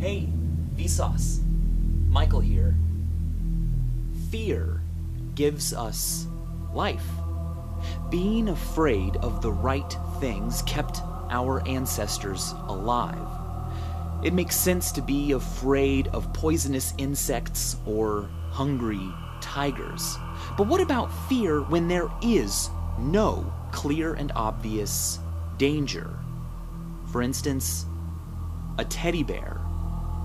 Hey, Vsauce. Michael here. Fear gives us life. Being afraid of the right things kept our ancestors alive. It makes sense to be afraid of poisonous insects or hungry tigers. But what about fear when there is no clear and obvious danger? For instance, a teddy bear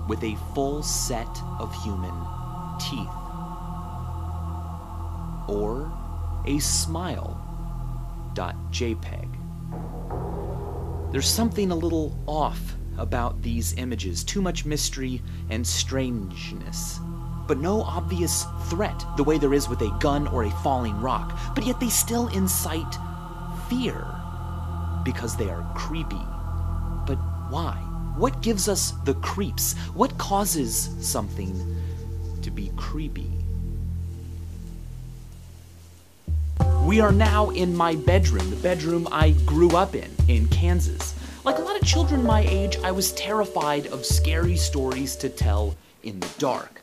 with a full set of human teeth. Or a smile.jpg. There's something a little off about these images, too much mystery and strangeness. But no obvious threat, the way there is with a gun or a falling rock. But yet they still incite fear, because they are creepy. But why? What gives us the creeps? What causes something to be creepy? We are now in my bedroom, the bedroom I grew up in Kansas. Like a lot of children my age, I was terrified of scary stories to tell in the dark.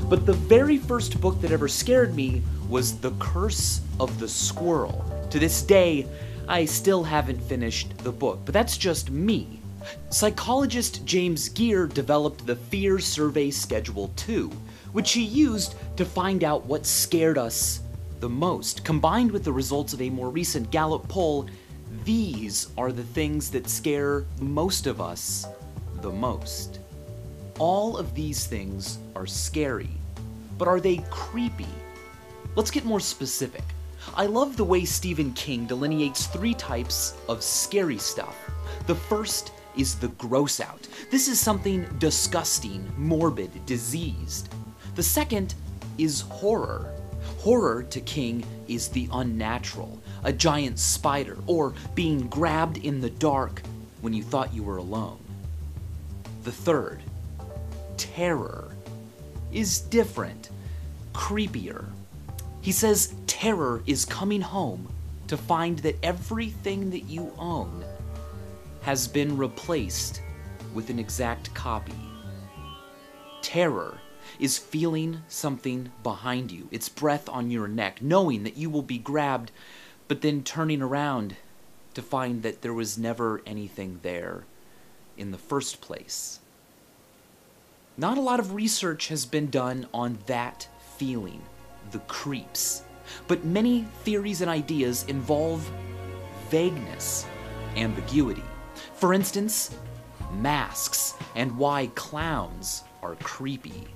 But the very first book that ever scared me was The Curse of the Squirrel. To this day, I still haven't finished the book, but that's just me. Psychologist James Geer developed the Fear Survey Schedule 2, which he used to find out what scared us the most. Combined with the results of a more recent Gallup poll, these are the things that scare most of us the most. All of these things are scary, but are they creepy? Let's get more specific. I love the way Stephen King delineates 3 types of scary stuff. The first is the gross out. This is something disgusting, morbid, diseased. The second is horror. Horror to King is the unnatural, a giant spider, or being grabbed in the dark when you thought you were alone. The third, terror, is different, creepier. He says terror is coming home to find that everything that you own has been replaced with an exact copy. Terror is feeling something behind you, its breath on your neck, knowing that you will be grabbed, but then turning around to find that there was never anything there in the first place. Not a lot of research has been done on that feeling, the creeps, but many theories and ideas involve vagueness, ambiguity. For instance, masks and why clowns are creepy.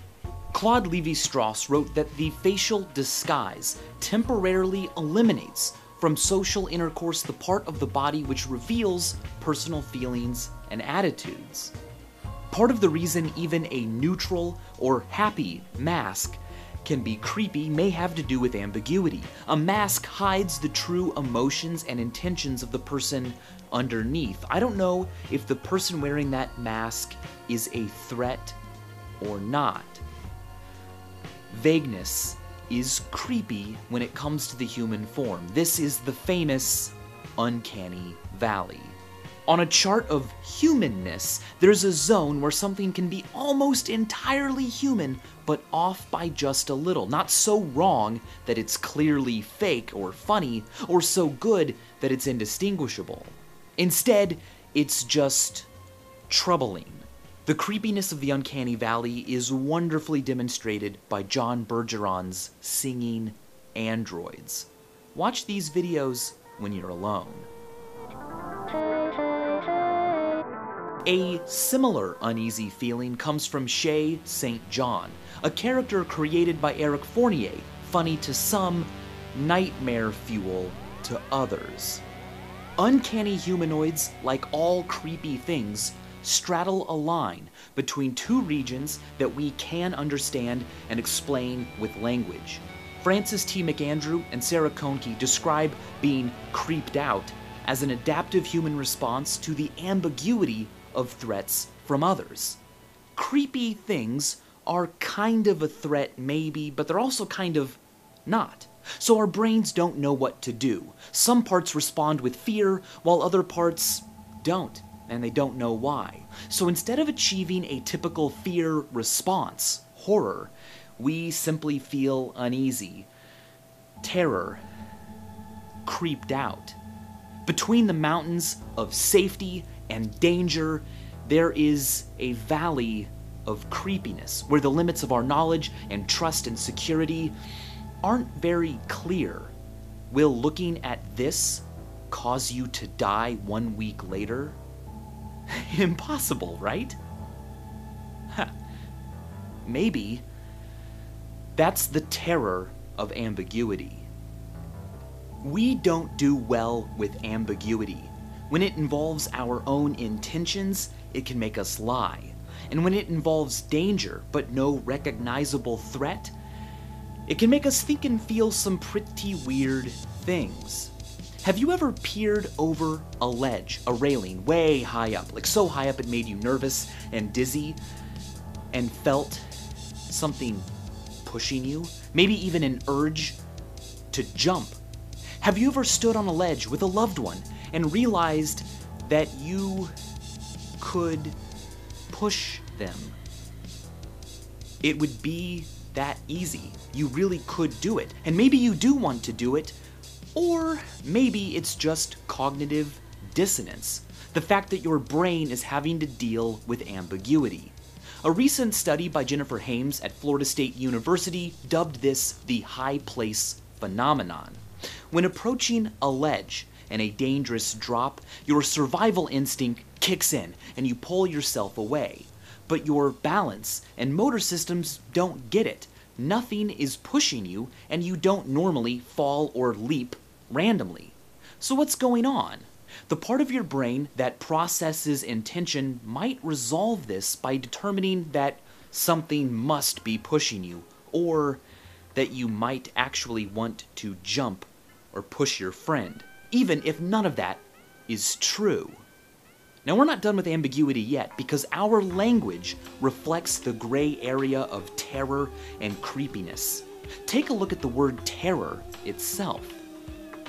Claude Lévi-Strauss wrote that the facial disguise temporarily eliminates from social intercourse the part of the body which reveals personal feelings and attitudes. Part of the reason even a neutral or happy mask can be creepy may have to do with ambiguity. A mask hides the true emotions and intentions of the person underneath. I don't know if the person wearing that mask is a threat or not. Vagueness is creepy when it comes to the human form. This is the famous uncanny valley. On a chart of humanness, there's a zone where something can be almost entirely human, but off by just a little. Not so wrong that it's clearly fake or funny, or so good that it's indistinguishable. Instead, it's just troubling. The creepiness of the uncanny valley is wonderfully demonstrated by John Bergeron's Singing Androids. Watch these videos when you're alone. A similar uneasy feeling comes from Shay St. John, a character created by Eric Fournier, funny to some, nightmare fuel to others. Uncanny humanoids, like all creepy things, straddle a line between 2 regions that we can understand and explain with language. Francis T. McAndrew and Sarah Kohnke describe being creeped out as an adaptive human response to the ambiguity of threats from others. Creepy things are kind of a threat, maybe, but they're also kind of not. So our brains don't know what to do. Some parts respond with fear, while other parts don't. and they don't know why. So instead of achieving a typical fear response, horror, we simply feel uneasy, terror, creeped out. Between the mountains of safety and danger, there is a valley of creepiness, where the limits of our knowledge and trust and security aren't very clear. Will looking at this cause you to die 1 week later? Impossible, right? Maybe. That's the terror of ambiguity. We don't do well with ambiguity. When it involves our own intentions, it can make us lie. And when it involves danger, but no recognizable threat, it can make us think and feel some pretty weird things. Have you ever peered over a ledge, a railing, way high up, like so high up it made you nervous and dizzy, and felt something pushing you? Maybe even an urge to jump. Have you ever stood on a ledge with a loved one and realized that you could push them? It would be that easy. You really could do it. And maybe you do want to do it, or maybe it's just cognitive dissonance. The fact that your brain is having to deal with ambiguity. A recent study by Jennifer Hames at Florida State University dubbed this the high place phenomenon. When approaching a ledge and a dangerous drop, your survival instinct kicks in and you pull yourself away. But your balance and motor systems don't get it. Nothing is pushing you, and you don't normally fall or leap randomly. So what's going on? The part of your brain that processes intention might resolve this by determining that something must be pushing you, or that you might actually want to jump or push your friend, even if none of that is true. Now, we're not done with ambiguity yet, because our language reflects the gray area of terror and creepiness. Take a look at the word terror itself.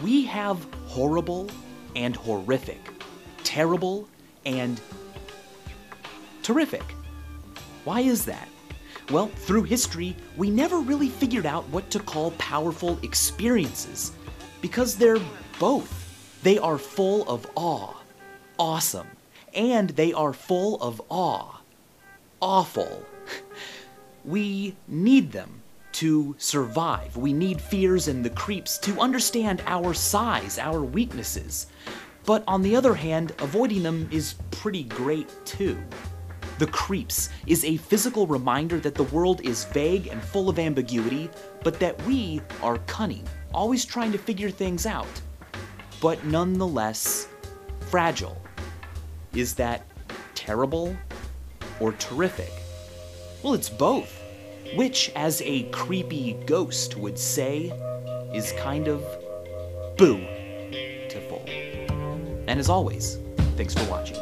We have horrible and horrific, terrible and terrific. Why is that? Well, through history, we never really figured out what to call powerful experiences, because they're both. They are full of awe, awesome, and they are full of awe, awful. We need them to survive. We need fears and the creeps to understand our size, our weaknesses. But on the other hand, avoiding them is pretty great too. The creeps is a physical reminder that the world is vague and full of ambiguity, but that we are cunning, always trying to figure things out, but nonetheless fragile. Is that terrible or terrific? Well, it's both, which, as a creepy ghost would say, is kind of boo-tiful. And as always, thanks for watching.